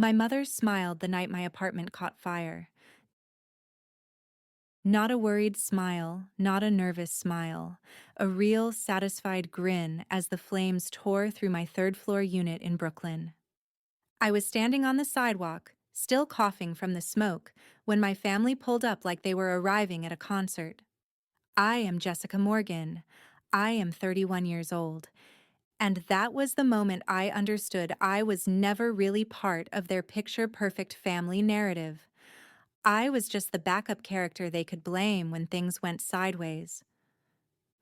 My mother smiled the night my apartment caught fire. Not a worried smile, not a nervous smile, a real, satisfied grin as the flames tore through my third-floor unit in Brooklyn. I was standing on the sidewalk, still coughing from the smoke, when my family pulled up like they were arriving at a concert. I am Jessica Morgan. I am 31 years old. And that was the moment I understood I was never really part of their picture-perfect family narrative. I was just the backup character they could blame when things went sideways.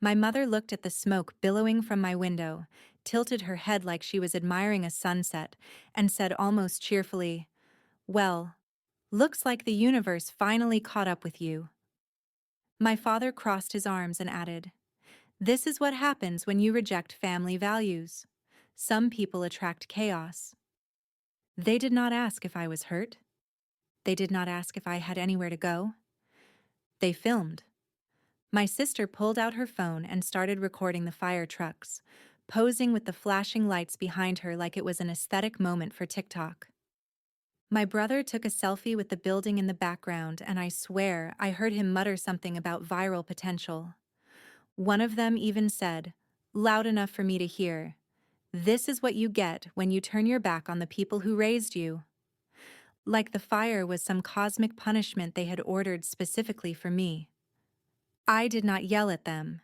My mother looked at the smoke billowing from my window, tilted her head like she was admiring a sunset, and said almost cheerfully, "Well, looks like the universe finally caught up with you." My father crossed his arms and added, "This is what happens when you reject family values. Some people attract chaos." They did not ask if I was hurt. They did not ask if I had anywhere to go. They filmed. My sister pulled out her phone and started recording the fire trucks, posing with the flashing lights behind her like it was an aesthetic moment for TikTok. My brother took a selfie with the building in the background, and I swear I heard him mutter something about viral potential. One of them even said, loud enough for me to hear, "This is what you get when you turn your back on the people who raised you." Like the fire was some cosmic punishment they had ordered specifically for me. I did not yell at them.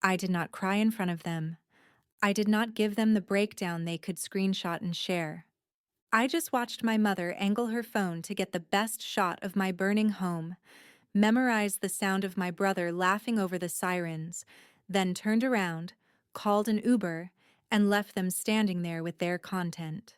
I did not cry in front of them. I did not give them the breakdown they could screenshot and share. I just watched my mother angle her phone to get the best shot of my burning home, memorized the sound of my brother laughing over the sirens, then turned around, called an Uber, and left them standing there with their content.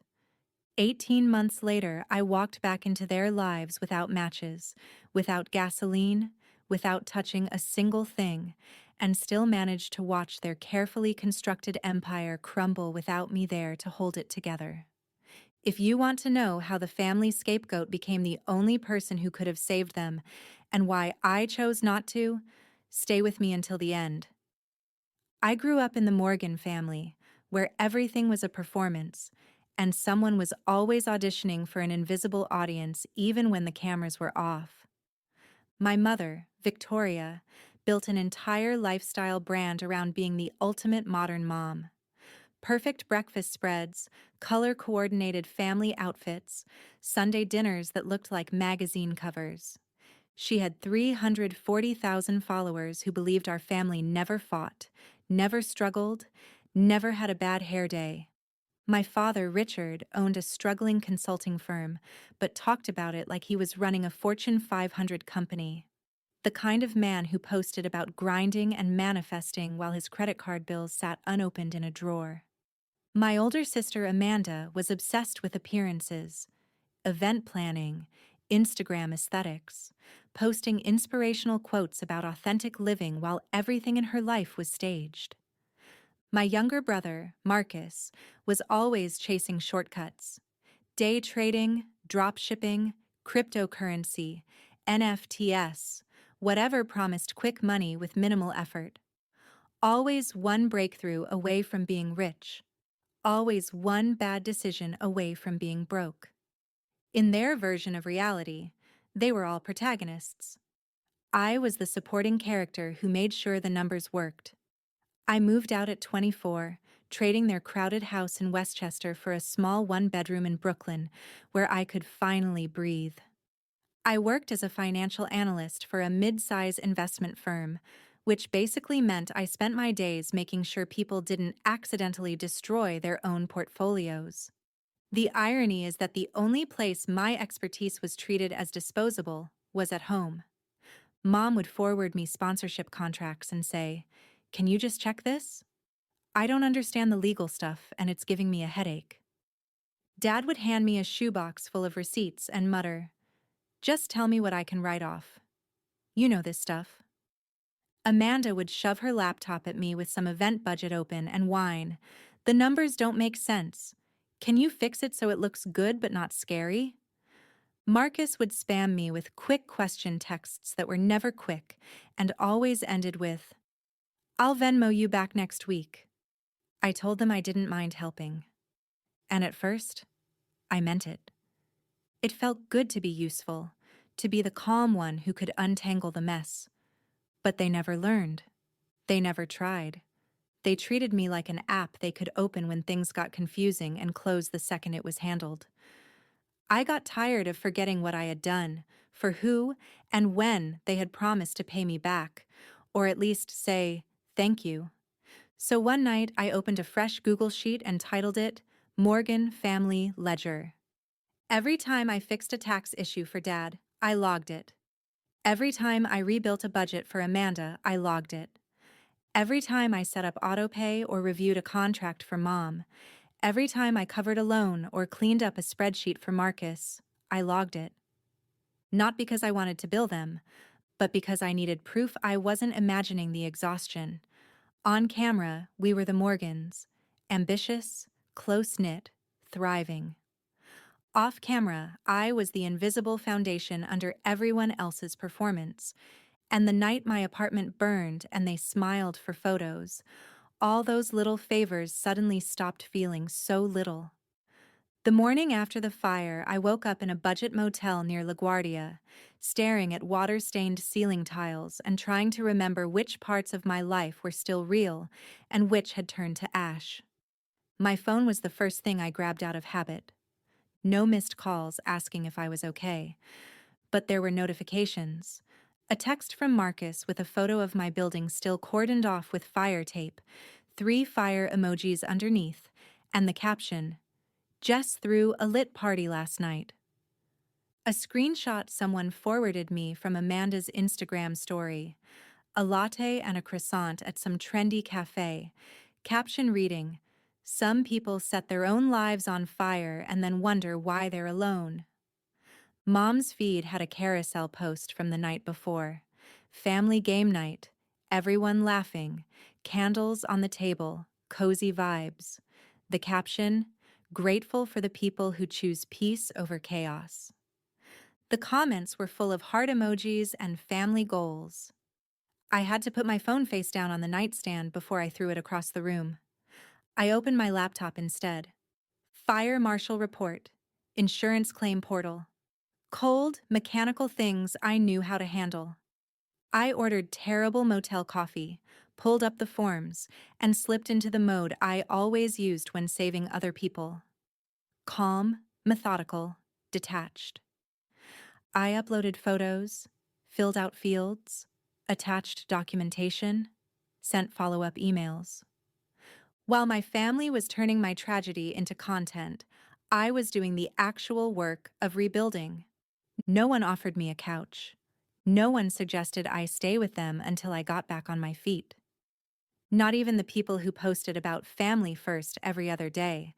18 months later, I walked back into their lives without matches, without gasoline, without touching a single thing, and still managed to watch their carefully constructed empire crumble without me there to hold it together. If you want to know how the family scapegoat became the only person who could have saved them, and why I chose not to, stay with me until the end. I grew up in the Morgan family, where everything was a performance, and someone was always auditioning for an invisible audience even when the cameras were off. My mother, Victoria, built an entire lifestyle brand around being the ultimate modern mom. Perfect breakfast spreads, color-coordinated family outfits, Sunday dinners that looked like magazine covers. She had 340,000 followers who believed our family never fought, never struggled, never had a bad hair day. My father, Richard, owned a struggling consulting firm, but talked about it like he was running a Fortune 500 company. The kind of man who posted about grinding and manifesting while his credit card bills sat unopened in a drawer. My older sister, Amanda, was obsessed with appearances, event planning, Instagram aesthetics, posting inspirational quotes about authentic living while everything in her life was staged. My younger brother, Marcus, was always chasing shortcuts. Day trading, drop shipping, cryptocurrency, NFTs, whatever promised quick money with minimal effort. Always one breakthrough away from being rich. Always one bad decision away from being broke. In their version of reality, they were all protagonists. I was the supporting character who made sure the numbers worked. I moved out at 24, trading their crowded house in Westchester for a small one-bedroom in Brooklyn, where I could finally breathe. I worked as a financial analyst for a mid-size investment firm, which basically meant I spent my days making sure people didn't accidentally destroy their own portfolios. The irony is that the only place my expertise was treated as disposable was at home. Mom would forward me sponsorship contracts and say, "Can you just check this? I don't understand the legal stuff and it's giving me a headache." Dad would hand me a shoebox full of receipts and mutter, "Just tell me what I can write off. You know this stuff." Amanda would shove her laptop at me with some event budget open and whine, "The numbers don't make sense. Can you fix it so it looks good but not scary?" Marcus would spam me with quick question texts that were never quick and always ended with, "I'll Venmo you back next week." I told them I didn't mind helping. And at first, I meant it. It felt good to be useful, to be the calm one who could untangle the mess. But they never learned. They never tried. They treated me like an app they could open when things got confusing and close the second it was handled. I got tired of forgetting what I had done, for who and when they had promised to pay me back, or at least say, thank you. So one night I opened a fresh Google sheet and titled it, Morgan Family Ledger. Every time I fixed a tax issue for Dad, I logged it. Every time I rebuilt a budget for Amanda, I logged it. Every time I set up autopay or reviewed a contract for Mom, every time I covered a loan or cleaned up a spreadsheet for Marcus, I logged it. Not because I wanted to bill them, but because I needed proof I wasn't imagining the exhaustion. On camera, we were the Morgans, ambitious, close-knit, thriving. Off camera, I was the invisible foundation under everyone else's performance. And the night my apartment burned and they smiled for photos, all those little favors suddenly stopped feeling so little. The morning after the fire, I woke up in a budget motel near LaGuardia, staring at water-stained ceiling tiles and trying to remember which parts of my life were still real and which had turned to ash. My phone was the first thing I grabbed out of habit. No missed calls asking if I was okay, but there were notifications. A text from Marcus with a photo of my building still cordoned off with fire tape, 3 fire emojis underneath, and the caption, Jess threw a lit party last night. A screenshot someone forwarded me from Amanda's Instagram story, a latte and a croissant at some trendy cafe, caption reading, Some people set their own lives on fire and then wonder why they're alone. Mom's feed had a carousel post from the night before. Family game night, everyone laughing, candles on the table, cozy vibes. The caption, grateful for the people who choose peace over chaos. The comments were full of heart emojis and family goals. I had to put my phone face down on the nightstand before I threw it across the room. I opened my laptop instead. Fire Marshal Report, Insurance Claim Portal. Cold, mechanical things I knew how to handle. I ordered terrible motel coffee, pulled up the forms, and slipped into the mode I always used when saving other people. Calm, methodical, detached. I uploaded photos, filled out fields, attached documentation, sent follow-up emails. While my family was turning my tragedy into content, I was doing the actual work of rebuilding. No one offered me a couch. No one suggested I stay with them until I got back on my feet. Not even the people who posted about family first every other day.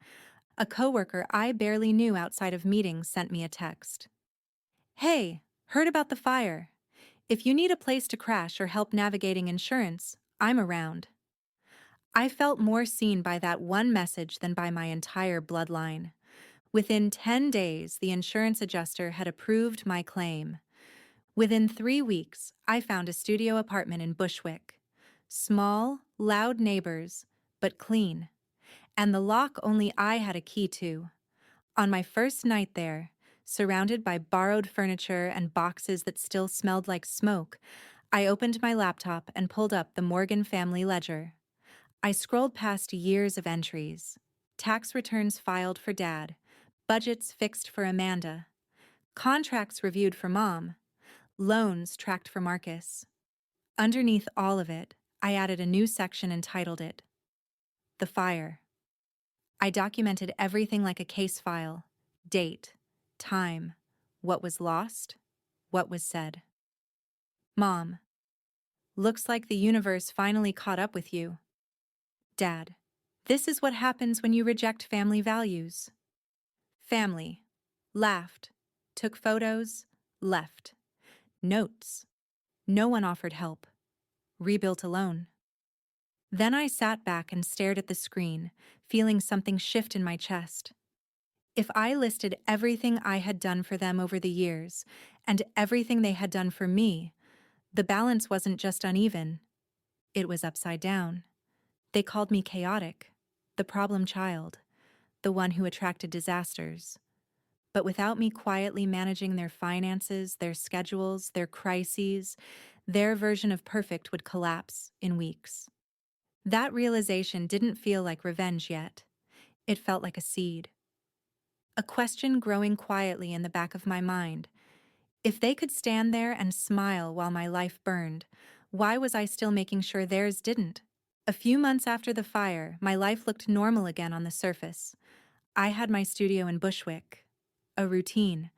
A coworker I barely knew outside of meetings sent me a text. Hey, heard about the fire. If you need a place to crash or help navigating insurance, I'm around. I felt more seen by that one message than by my entire bloodline. Within 10 days, the insurance adjuster had approved my claim. Within 3 weeks, I found a studio apartment in Bushwick. Small, loud neighbors, but clean. And the lock only I had a key to. On my first night there, surrounded by borrowed furniture and boxes that still smelled like smoke, I opened my laptop and pulled up the Morgan Family Ledger. I scrolled past years of entries. Tax returns filed for Dad. Budgets fixed for Amanda. Contracts reviewed for Mom. Loans tracked for Marcus. Underneath all of it, I added a new section and titled it, The Fire. I documented everything like a case file, date, time, what was lost, what was said. Mom, looks like the universe finally caught up with you. Dad, this is what happens when you reject family values. Family, laughed, took photos, left. Notes, no one offered help. Rebuilt alone. Then I sat back and stared at the screen, feeling something shift in my chest. If I listed everything I had done for them over the years, and everything they had done for me, the balance wasn't just uneven, it was upside down. They called me chaotic, the problem child, the one who attracted disasters. but without me quietly managing their finances, their schedules, their crises, their version of perfect would collapse in weeks. That realization didn't feel like revenge yet. It felt like a seed. A question growing quietly in the back of my mind. If they could stand there and smile while my life burned, why was I still making sure theirs didn't? A few months after the fire, my life looked normal again on the surface. I had my studio in Bushwick, a routine,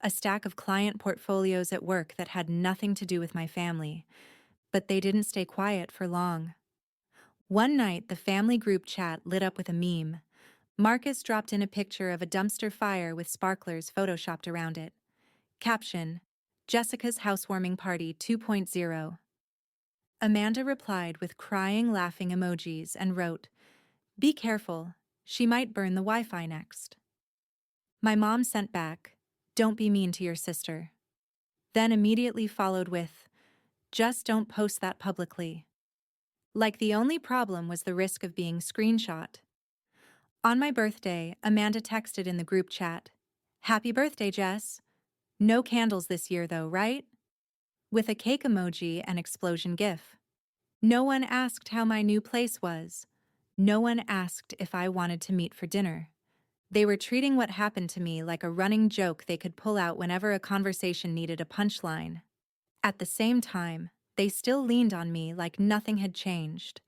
a stack of client portfolios at work that had nothing to do with my family, but they didn't stay quiet for long. One night, the family group chat lit up with a meme. Marcus dropped in a picture of a dumpster fire with sparklers photoshopped around it. Caption: Jessica's housewarming party 2.0. Amanda replied with crying, laughing emojis and wrote, "Be careful, she might burn the Wi-Fi next." My mom sent back, "Don't be mean to your sister." Then immediately followed with, "Just don't post that publicly." Like the only problem was the risk of being screenshot. On my birthday, Amanda texted in the group chat, "Happy birthday, Jess. No candles this year though, right?" With a cake emoji and explosion gif. No one asked how my new place was. No one asked if I wanted to meet for dinner. They were treating what happened to me like a running joke they could pull out whenever a conversation needed a punchline. At the same time, they still leaned on me like nothing had changed.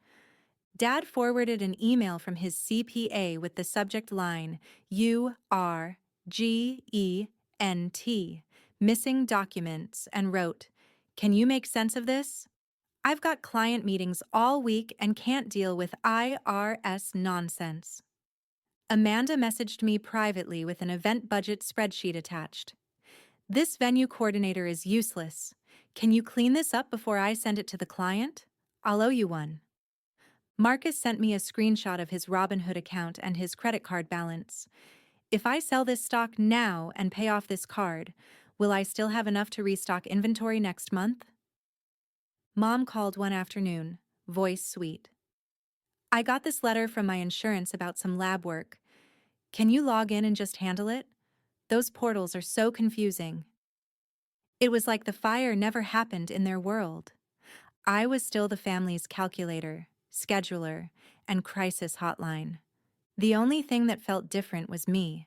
Dad forwarded an email from his CPA with the subject line, URGENT, missing documents, and wrote, "Can you make sense of this? I've got client meetings all week and can't deal with IRS nonsense." Amanda messaged me privately with an event budget spreadsheet attached. "This venue coordinator is useless. Can you clean this up before I send it to the client? I'll owe you one." Marcus sent me a screenshot of his Robinhood account and his credit card balance. "If I sell this stock now and pay off this card, will I still have enough to restock inventory next month?" Mom called one afternoon, voice sweet. "I got this letter from my insurance about some lab work. Can you log in and just handle it? Those portals are so confusing." It was like the fire never happened in their world. I was still the family's calculator, scheduler, and crisis hotline. The only thing that felt different was me.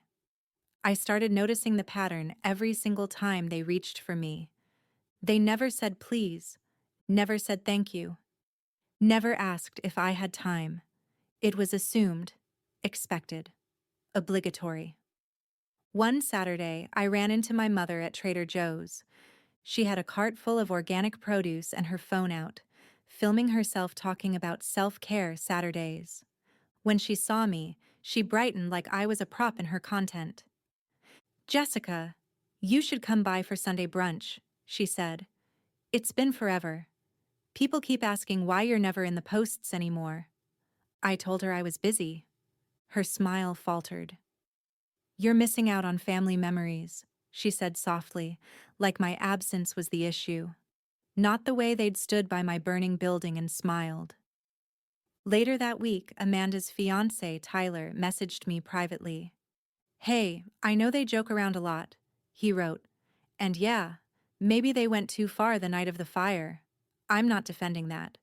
I started noticing the pattern every single time they reached for me. They never said please, never said thank you, never asked if I had time. It was assumed, expected, obligatory. One Saturday, I ran into my mother at Trader Joe's. She had a cart full of organic produce and her phone out, filming herself talking about self-care Saturdays. When she saw me, she brightened like I was a prop in her content. "Jessica, you should come by for Sunday brunch," she said. "It's been forever. People keep asking why you're never in the posts anymore." I told her I was busy. Her smile faltered. "You're missing out on family memories," she said softly, like my absence was the issue. Not the way they'd stood by my burning building and smiled. Later that week, Amanda's fiancé, Tyler, messaged me privately. "Hey, I know they joke around a lot," he wrote. "And yeah, maybe they went too far the night of the fire. I'm not defending that.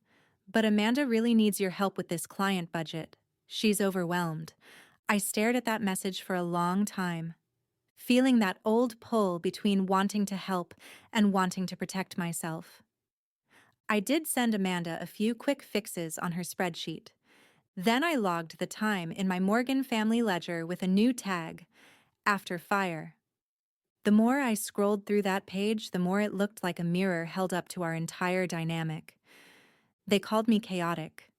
But Amanda really needs your help with this client budget. She's overwhelmed." I stared at that message for a long time, feeling that old pull between wanting to help and wanting to protect myself. I did send Amanda a few quick fixes on her spreadsheet. Then I logged the time in my Morgan family ledger with a new tag, "After Fire." The more I scrolled through that page, the more it looked like a mirror held up to our entire dynamic. They called me chaotic.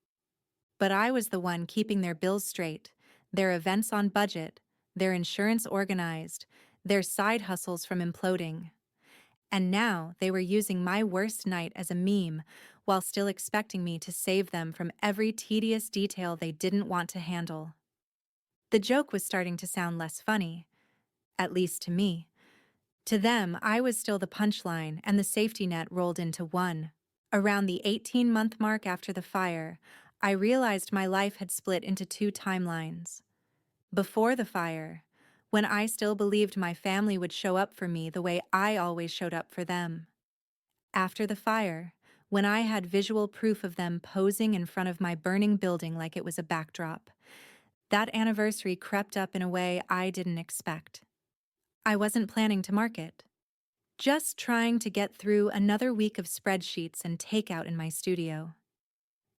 But I was the one keeping their bills straight, their events on budget, their insurance organized, their side hustles from imploding. And now they were using my worst night as a meme while still expecting me to save them from every tedious detail they didn't want to handle. The joke was starting to sound less funny, at least to me. To them, I was still the punchline, and the safety net rolled into one. Around the 18-month mark after the fire, I realized my life had split into two timelines. Before the fire, when I still believed my family would show up for me the way I always showed up for them. After the fire, when I had visual proof of them posing in front of my burning building like it was a backdrop, that anniversary crept up in a way I didn't expect. I wasn't planning to mark it, just trying to get through another week of spreadsheets and takeout in my studio.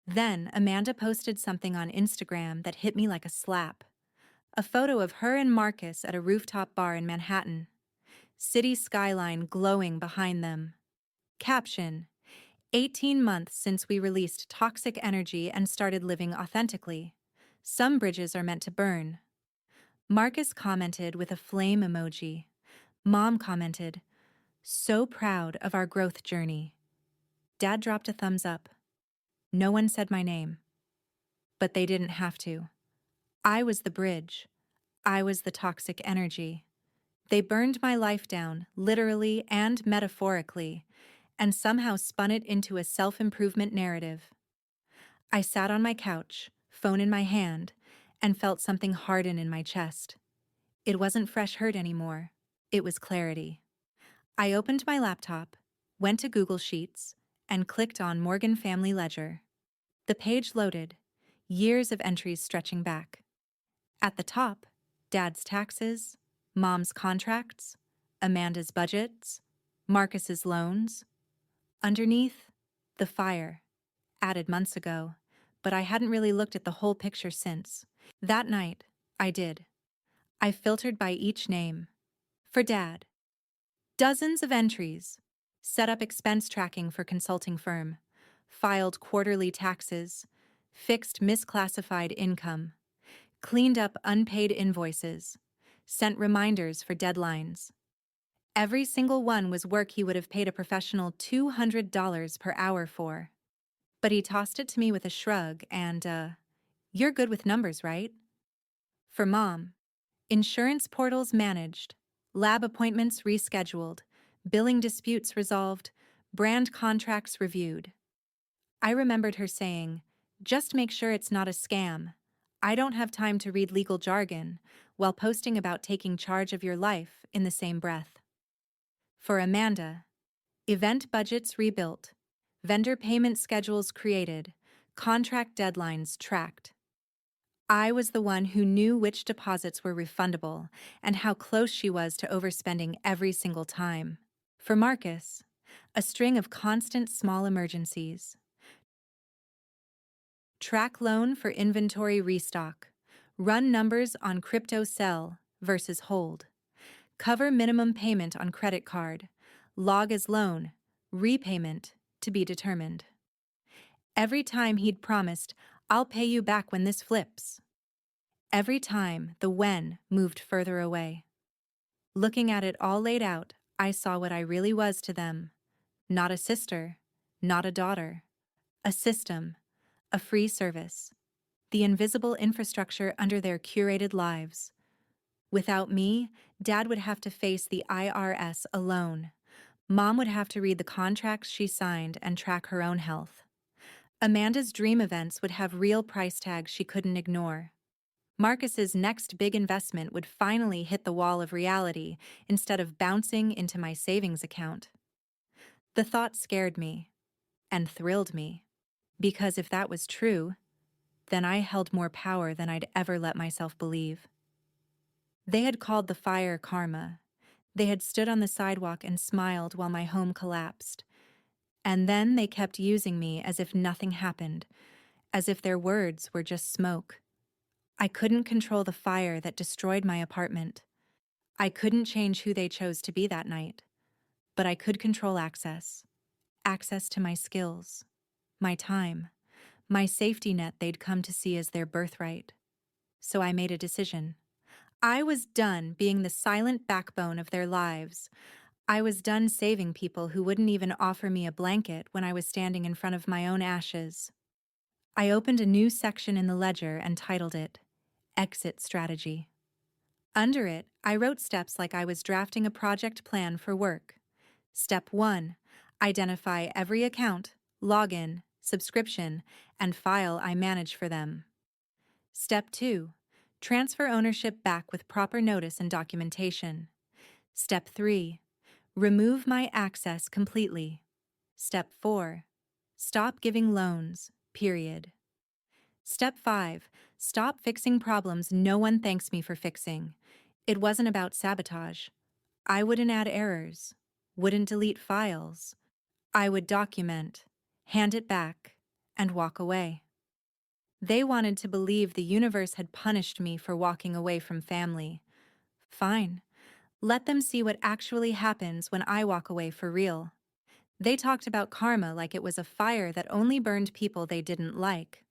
Then Amanda posted something on Instagram that hit me like a slap. A photo of her and Marcus at a rooftop bar in Manhattan, city skyline glowing behind them. Caption: 18 months since we released toxic energy and started living authentically. Some bridges are meant to burn. Marcus commented with a flame emoji. Mom commented, "So proud of our growth journey." Dad dropped a thumbs up. No one said my name. But they didn't have to. I was the bridge. I was the toxic energy. They burned my life down, literally and metaphorically, and somehow spun it into a self-improvement narrative. I sat on my couch, phone in my hand, and felt something harden in my chest. It wasn't fresh hurt anymore. It was clarity. I opened my laptop, went to Google Sheets, and clicked on Morgan Family Ledger. The page loaded, years of entries stretching back. At the top, Dad's taxes, Mom's contracts, Amanda's budgets, Marcus's loans. Underneath, the fire, added months ago, but I hadn't really looked at the whole picture since. That night, I did. I filtered by each name. For Dad, dozens of entries. Set up expense tracking for consulting firm. Filed quarterly taxes. Fixed misclassified income. Cleaned up unpaid invoices. Sent reminders for deadlines. Every single one was work he would have paid a professional $200 per hour for. But he tossed it to me with a shrug and, "You're good with numbers, right?" For Mom, insurance portals managed, lab appointments rescheduled, billing disputes resolved, brand contracts reviewed. I remembered her saying, "Just make sure it's not a scam. I don't have time to read legal jargon," while posting about taking charge of your life in the same breath. For Amanda, event budgets rebuilt, vendor payment schedules created, contract deadlines tracked. I was the one who knew which deposits were refundable and how close she was to overspending every single time. For Marcus, a string of constant small emergencies. Track loan for inventory restock. Run numbers on crypto sell versus hold. Cover minimum payment on credit card. Log as loan. Repayment to be determined. Every time he'd promised, "I'll pay you back when this flips." Every time the when moved further away. Looking at it all laid out, I saw what I really was to them. Not a sister, not a daughter. A system, a free service. The invisible infrastructure under their curated lives. Without me, Dad would have to face the IRS alone. Mom would have to read the contracts she signed and track her own health. Amanda's dream events would have real price tags she couldn't ignore. Marcus's next big investment would finally hit the wall of reality instead of bouncing into my savings account. The thought scared me and thrilled me, because if that was true, then I held more power than I'd ever let myself believe. They had called the fire karma. They had stood on the sidewalk and smiled while my home collapsed. And then they kept using me as if nothing happened, as if their words were just smoke. I couldn't control the fire that destroyed my apartment. I couldn't change who they chose to be that night. But I could control access. Access to my skills, my time, my safety net they'd come to see as their birthright. So I made a decision. I was done being the silent backbone of their lives. I was done saving people who wouldn't even offer me a blanket when I was standing in front of my own ashes. I opened a new section in the ledger and titled it, Exit Strategy. Under it, I wrote steps like I was drafting a project plan for work. Step 1. Identify every account, login, subscription, and file I manage for them. Step 2. Transfer ownership back with proper notice and documentation. Step 3. Remove my access completely. Step 4. Stop giving loans, period. Step 5. Stop fixing problems no one thanks me for fixing. It wasn't about sabotage. I wouldn't add errors, wouldn't delete files. I would document, hand it back, and walk away. They wanted to believe the universe had punished me for walking away from family. Fine. Let them see what actually happens when I walk away for real. They talked about karma like it was a fire that only burned people they didn't like.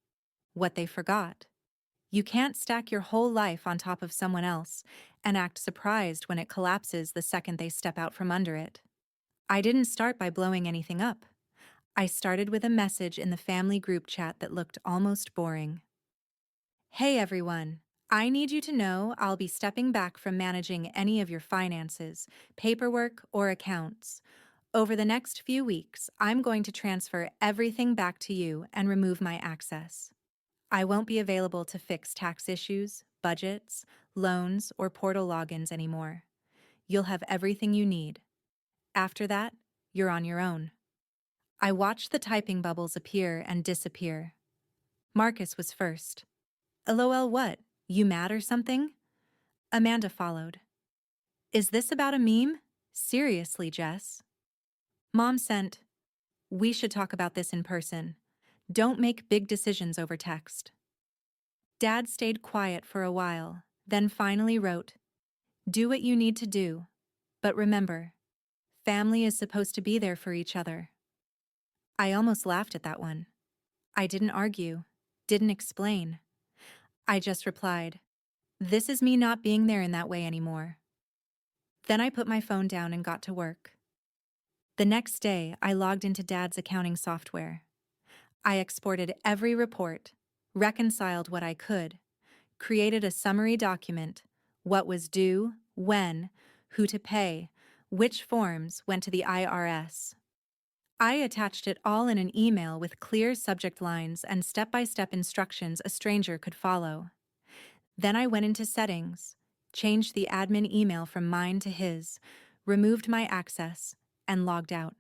What they forgot. You can't stack your whole life on top of someone else and act surprised when it collapses the second they step out from under it. I didn't start by blowing anything up. I started with a message in the family group chat that looked almost boring. Hey everyone, I need you to know I'll be stepping back from managing any of your finances, paperwork, or accounts. Over the next few weeks, I'm going to transfer everything back to you and remove my access. I won't be available to fix tax issues, budgets, loans, or portal logins anymore. You'll have everything you need. After that, you're on your own. I watched the typing bubbles appear and disappear. Marcus was first. LOL, what? You mad or something? Amanda followed. Is this about a meme? Seriously, Jess. Mom sent, we should talk about this in person. Don't make big decisions over text. Dad stayed quiet for a while, then finally wrote, do what you need to do, but remember, family is supposed to be there for each other. I almost laughed at that one. I didn't argue, didn't explain. I just replied, this is me not being there in that way anymore. Then I put my phone down and got to work. The next day, I logged into Dad's accounting software. I exported every report, reconciled what I could, created a summary document, what was due, when, who to pay, which forms went to the IRS. I attached it all in an email with clear subject lines and step-by-step instructions a stranger could follow. Then I went into settings, changed the admin email from mine to his, removed my access, and logged out.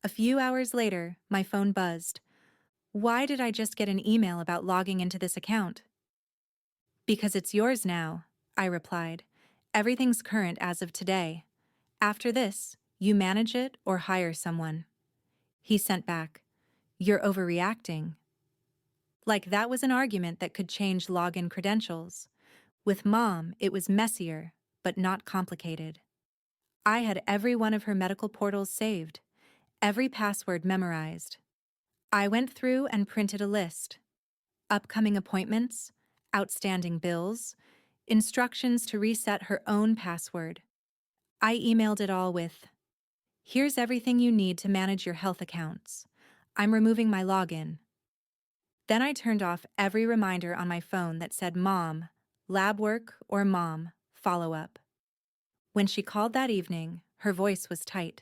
A few hours later, my phone buzzed. Why did I just get an email about logging into this account? Because it's yours now, I replied. Everything's current as of today. After this, you manage it or hire someone. He sent back, you're overreacting. Like that was an argument that could change login credentials. With Mom, it was messier, but not complicated. I had every one of her medical portals saved, every password memorized. I went through and printed a list. Upcoming appointments, outstanding bills, instructions to reset her own password. I emailed it all with, here's everything you need to manage your health accounts. I'm removing my login. Then I turned off every reminder on my phone that said Mom, lab work, or Mom, follow up. When she called that evening, her voice was tight.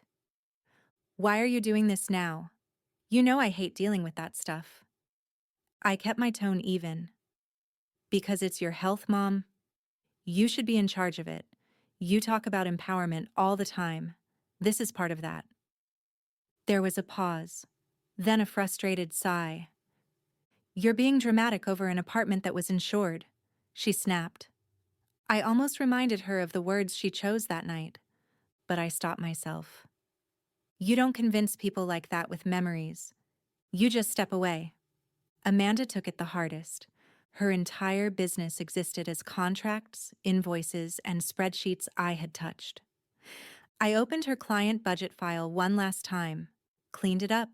Why are you doing this now? You know I hate dealing with that stuff. I kept my tone even. Because it's your health, Mom. You should be in charge of it. You talk about empowerment all the time. This is part of that. There was a pause, then a frustrated sigh. You're being dramatic over an apartment that was insured, she snapped. I almost reminded her of the words she chose that night, but I stopped myself. You don't convince people like that with memories. You just step away. Amanda took it the hardest. Her entire business existed as contracts, invoices, and spreadsheets I had touched. I opened her client budget file one last time, cleaned it up,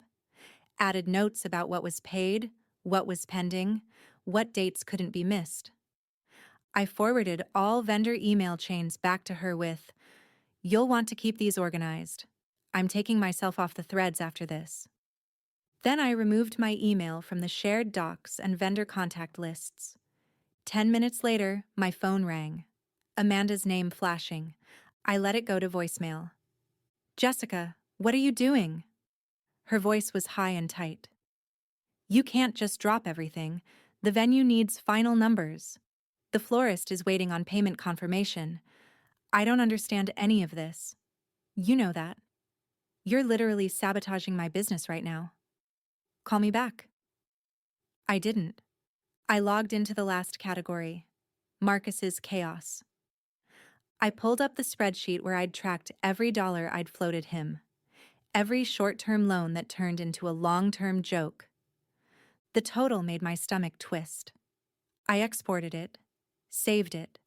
added notes about what was paid, what was pending, what dates couldn't be missed. I forwarded all vendor email chains back to her with, you'll want to keep these organized. I'm taking myself off the threads after this. Then I removed my email from the shared docs and vendor contact lists. 10 minutes later, my phone rang. Amanda's name flashing. I let it go to voicemail. Jessica, what are you doing? Her voice was high and tight. You can't just drop everything. The venue needs final numbers. The florist is waiting on payment confirmation. I don't understand any of this. You know that. You're literally sabotaging my business right now. Call me back. I didn't. I logged into the last category, Marcus's chaos. I pulled up the spreadsheet where I'd tracked every dollar I'd floated him, every short-term loan that turned into a long-term joke. The total made my stomach twist. I exported it, saved it,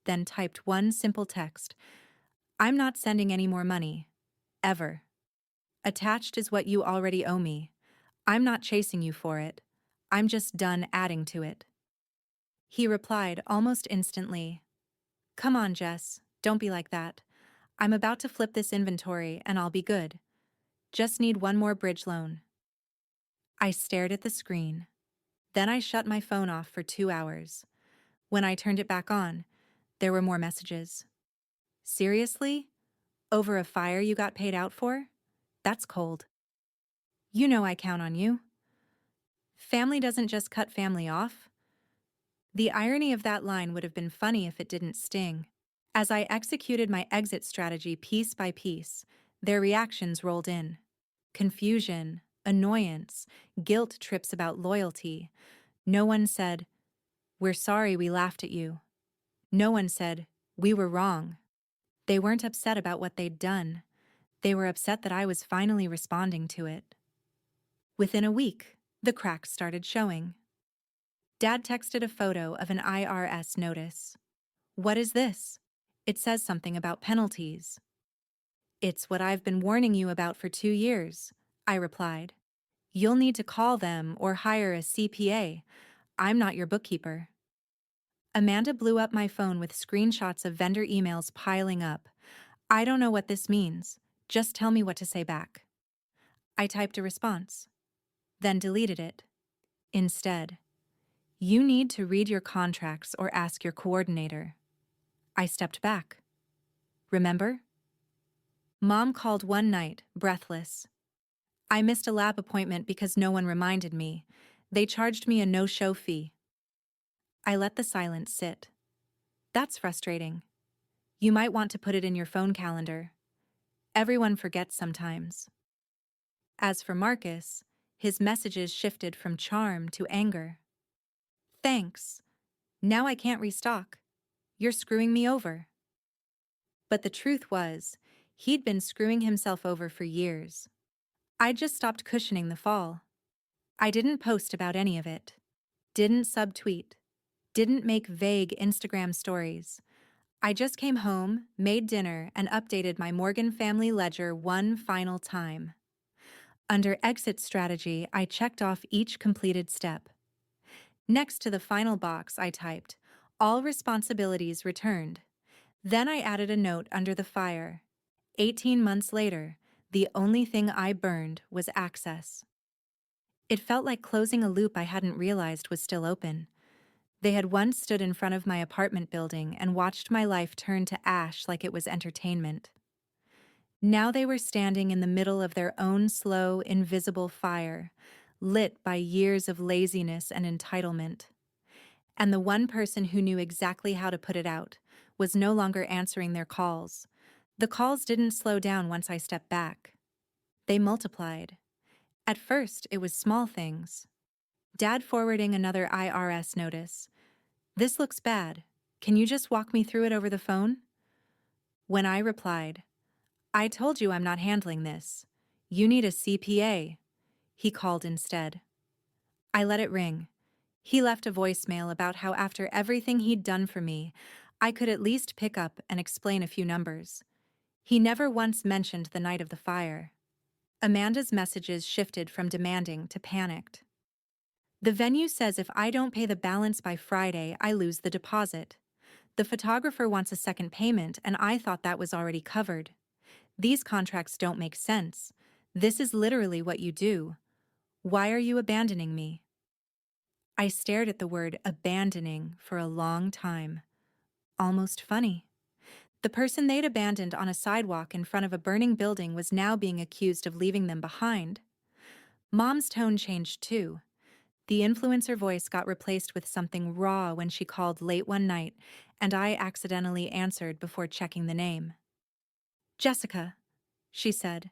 then typed one simple text. I'm not sending any more money. Ever. Attached is what you already owe me. I'm not chasing you for it. I'm just done adding to it. He replied almost instantly. Come on, Jess, don't be like that. I'm about to flip this inventory and I'll be good. Just need one more bridge loan. I stared at the screen. Then I shut my phone off for 2 hours. When I turned it back on, there were more messages. Seriously? Over a fire you got paid out for? That's cold. You know I count on you. Family doesn't just cut family off. The irony of that line would have been funny if it didn't sting. As I executed my exit strategy piece by piece, their reactions rolled in. Confusion, annoyance, guilt trips about loyalty. No one said, "We're sorry we laughed at you." No one said, "We were wrong." They weren't upset about what they'd done. They were upset that I was finally responding to it. Within a week, the cracks started showing. Dad texted a photo of an IRS notice. What is this? It says something about penalties. It's what I've been warning you about for 2 years, I replied. You'll need to call them or hire a CPA. I'm not your bookkeeper. Amanda blew up my phone with screenshots of vendor emails piling up. I don't know what this means. Just tell me what to say back. I typed a response, then deleted it. Instead, you need to read your contracts or ask your coordinator. I stepped back. Remember? Mom called one night, breathless. I missed a lab appointment because no one reminded me. They charged me a no-show fee. I let the silence sit. That's frustrating. You might want to put it in your phone calendar. Everyone forgets sometimes. As for Marcus, his messages shifted from charm to anger. Thanks. Now I can't restock. You're screwing me over. But the truth was, he'd been screwing himself over for years. I just stopped cushioning the fall. I didn't post about any of it. Didn't subtweet. Didn't make vague Instagram stories. I just came home, made dinner, and updated my Morgan family ledger one final time. Under exit strategy, I checked off each completed step. Next to the final box, I typed, all responsibilities returned. Then I added a note under the fire. 18 months later, the only thing I burned was access. It felt like closing a loop I hadn't realized was still open. They had once stood in front of my apartment building and watched my life turn to ash like it was entertainment. Now they were standing in the middle of their own slow, invisible fire, lit by years of laziness and entitlement. And the one person who knew exactly how to put it out was no longer answering their calls. The calls didn't slow down once I stepped back. They multiplied. At first, it was small things. Dad forwarding another IRS notice. This looks bad. Can you just walk me through it over the phone? When I replied, I told you I'm not handling this. You need a CPA. He called instead. I let it ring. He left a voicemail about how after everything he'd done for me, I could at least pick up and explain a few numbers. He never once mentioned the night of the fire. Amanda's messages shifted from demanding to panicked. The venue says if I don't pay the balance by Friday, I lose the deposit. The photographer wants a second payment, and I thought that was already covered. These contracts don't make sense. This is literally what you do. Why are you abandoning me? I stared at the word abandoning for a long time. Almost funny. The person they'd abandoned on a sidewalk in front of a burning building was now being accused of leaving them behind. Mom's tone changed too. The influencer voice got replaced with something raw when she called late one night, and I accidentally answered before checking the name. Jessica, she said,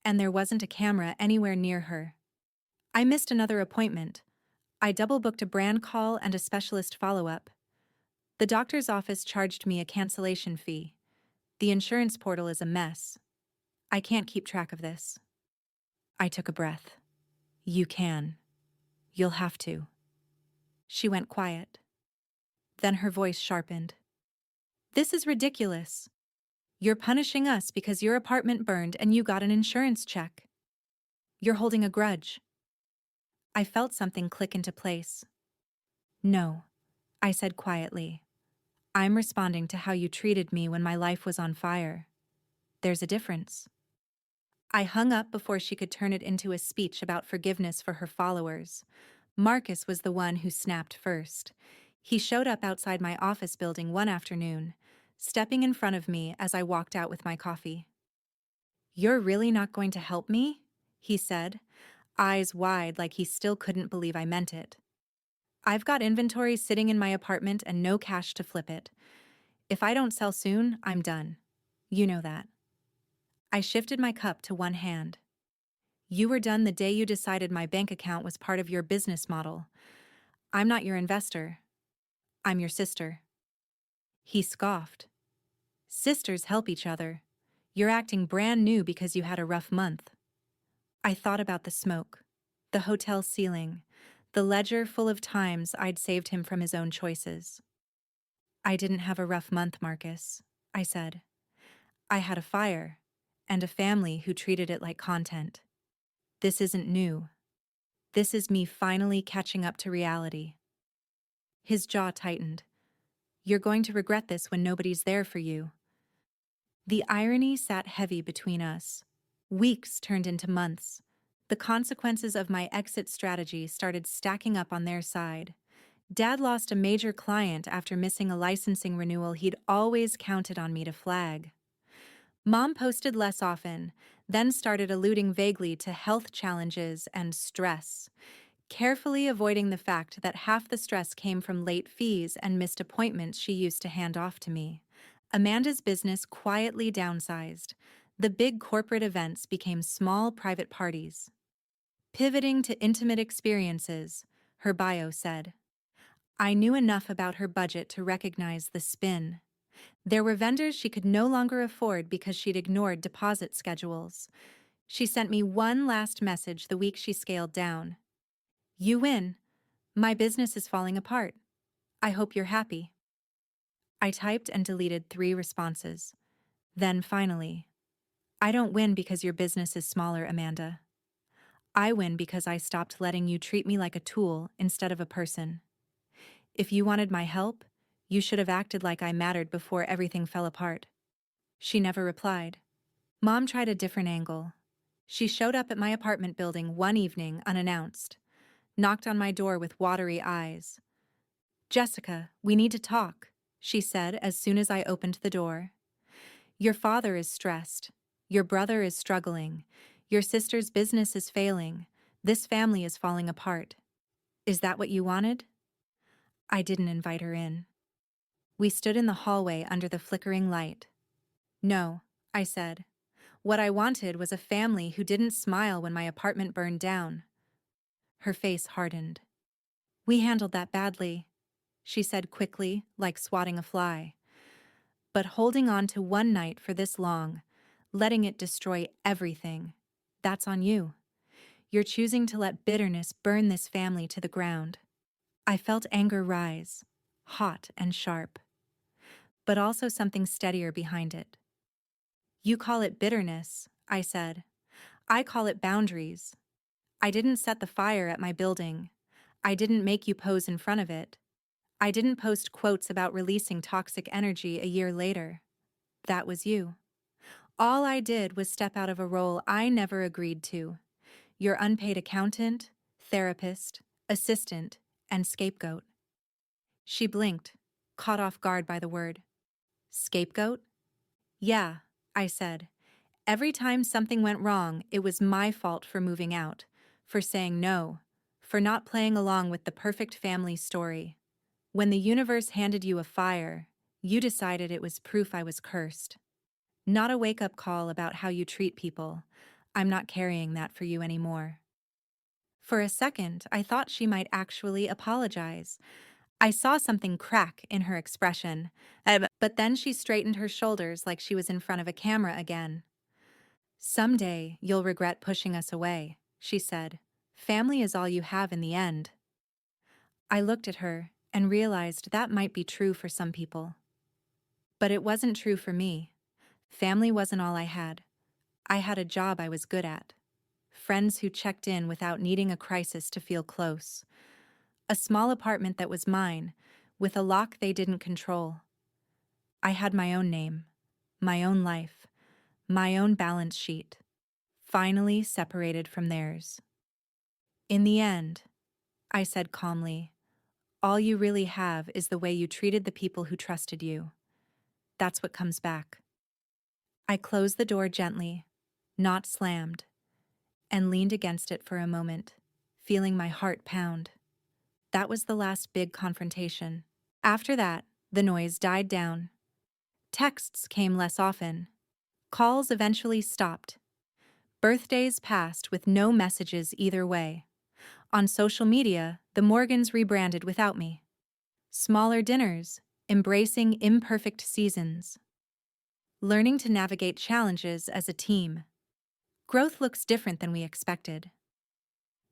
and there wasn't a camera anywhere near her. I missed another appointment. I double-booked a brand call and a specialist follow-up. The doctor's office charged me a cancellation fee. The insurance portal is a mess. I can't keep track of this. I took a breath. You can. You'll have to. She went quiet. Then her voice sharpened. This is ridiculous. You're punishing us because your apartment burned and you got an insurance check. You're holding a grudge. I felt something click into place. No, I said quietly. I'm responding to how you treated me when my life was on fire. There's a difference. I hung up before she could turn it into a speech about forgiveness for her followers. Marcus was the one who snapped first. He showed up outside my office building one afternoon, stepping in front of me as I walked out with my coffee. You're really not going to help me? He said, eyes wide like he still couldn't believe I meant it. I've got inventory sitting in my apartment and no cash to flip it. If I don't sell soon, I'm done. You know that. I shifted my cup to one hand. You were done the day you decided my bank account was part of your business model. I'm not your investor. I'm your sister. He scoffed. Sisters help each other. You're acting brand new because you had a rough month. I thought about the smoke, the hotel ceiling, the ledger full of times I'd saved him from his own choices. I didn't have a rough month, Marcus, I said. I had a fire, and a family who treated it like content. This isn't new. This is me finally catching up to reality. His jaw tightened. You're going to regret this when nobody's there for you. The irony sat heavy between us. Weeks turned into months. The consequences of my exit strategy started stacking up on their side. Dad lost a major client after missing a licensing renewal he'd always counted on me to flag. Mom posted less often, then started alluding vaguely to health challenges and stress, carefully avoiding the fact that half the stress came from late fees and missed appointments she used to hand off to me. Amanda's business quietly downsized. The big corporate events became small private parties. Pivoting to intimate experiences, her bio said. I knew enough about her budget to recognize the spin. There were vendors she could no longer afford because she'd ignored deposit schedules. She sent me one last message the week she scaled down. You win. My business is falling apart. I hope you're happy. I typed and deleted 3 responses. Then finally, I don't win because your business is smaller, Amanda. I win because I stopped letting you treat me like a tool instead of a person. If you wanted my help, you should have acted like I mattered before everything fell apart. She never replied. Mom tried a different angle. She showed up at my apartment building one evening unannounced, knocked on my door with watery eyes. Jessica, we need to talk, she said as soon as I opened the door. Your father is stressed. Your brother is struggling. Your sister's business is failing. This family is falling apart. Is that what you wanted? I didn't invite her in. We stood in the hallway under the flickering light. No, I said. What I wanted was a family who didn't smile when my apartment burned down. Her face hardened. We handled that badly, she said quickly, like swatting a fly. But holding on to one night for this long, letting it destroy everything, that's on you. You're choosing to let bitterness burn this family to the ground. I felt anger rise, hot and sharp, but also something steadier behind it. You call it bitterness, I said. I call it boundaries. I didn't set the fire at my building. I didn't make you pose in front of it. I didn't post quotes about releasing toxic energy a year later. That was you. All I did was step out of a role I never agreed to. Your unpaid accountant, therapist, assistant, and scapegoat. She blinked, caught off guard by the word. Scapegoat? Yeah, I said. Every time something went wrong, it was my fault for moving out, for saying no, for not playing along with the perfect family story. When the universe handed you a fire, you decided it was proof I was cursed. Not a wake-up call about how you treat people. I'm not carrying that for you anymore. For a second, I thought she might actually apologize. I saw something crack in her expression, but then she straightened her shoulders like she was in front of a camera again. Someday, you'll regret pushing us away, she said. Family is all you have in the end. I looked at her and realized that might be true for some people. But it wasn't true for me. Family wasn't all I had. I had a job I was good at. Friends who checked in without needing a crisis to feel close. A small apartment that was mine, with a lock they didn't control. I had my own name, my own life, my own balance sheet, finally separated from theirs. In the end, I said calmly, all you really have is the way you treated the people who trusted you. That's what comes back. I closed the door gently, not slammed, and leaned against it for a moment, feeling my heart pound. That was the last big confrontation. After that, the noise died down. Texts came less often. Calls eventually stopped. Birthdays passed with no messages either way. On social media, the Morgans rebranded without me. Smaller dinners, embracing imperfect seasons. Learning to navigate challenges as a team. Growth looks different than we expected.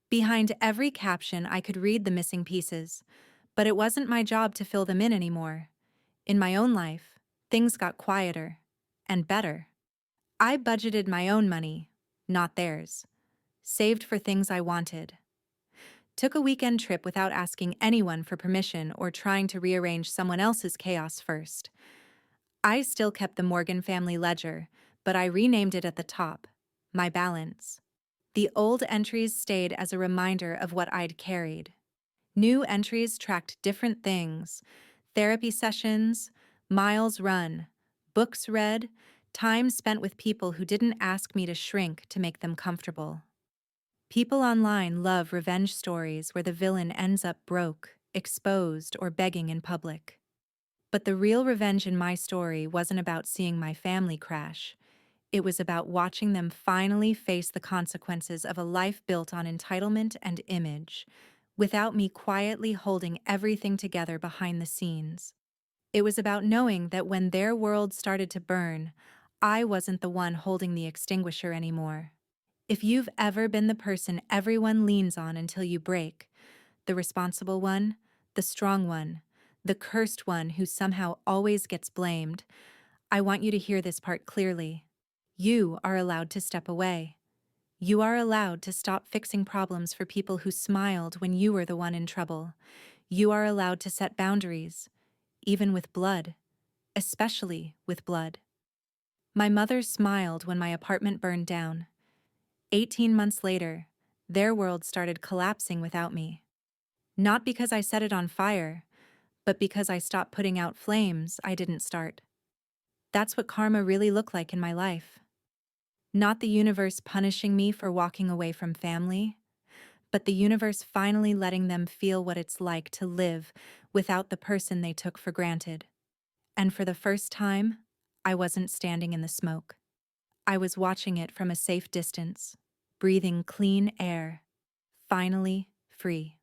Behind every caption, I could read the missing pieces, but it wasn't my job to fill them in anymore. In my own life, things got quieter and better. I budgeted my own money, not theirs. Saved for things I wanted. Took a weekend trip without asking anyone for permission or trying to rearrange someone else's chaos first. I still kept the Morgan family ledger, but I renamed it at the top, my balance. The old entries stayed as a reminder of what I'd carried. New entries tracked different things: therapy sessions, miles run, books read, time spent with people who didn't ask me to shrink to make them comfortable. People online love revenge stories where the villain ends up broke, exposed, or begging in public. But the real revenge in my story wasn't about seeing my family crash. It was about watching them finally face the consequences of a life built on entitlement and image, without me quietly holding everything together behind the scenes. It was about knowing that when their world started to burn, I wasn't the one holding the extinguisher anymore. If you've ever been the person everyone leans on until you break, the responsible one, the strong one, the cursed one who somehow always gets blamed, I want you to hear this part clearly. You are allowed to step away. You are allowed to stop fixing problems for people who smiled when you were the one in trouble. You are allowed to set boundaries, even with blood, especially with blood. My mother smiled when my apartment burned down. 18 months later, their world started collapsing without me. Not because I set it on fire, but because I stopped putting out flames I didn't start. That's what karma really looked like in my life. Not the universe punishing me for walking away from family, but the universe finally letting them feel what it's like to live without the person they took for granted. And for the first time, I wasn't standing in the smoke. I was watching it from a safe distance, breathing clean air, finally free.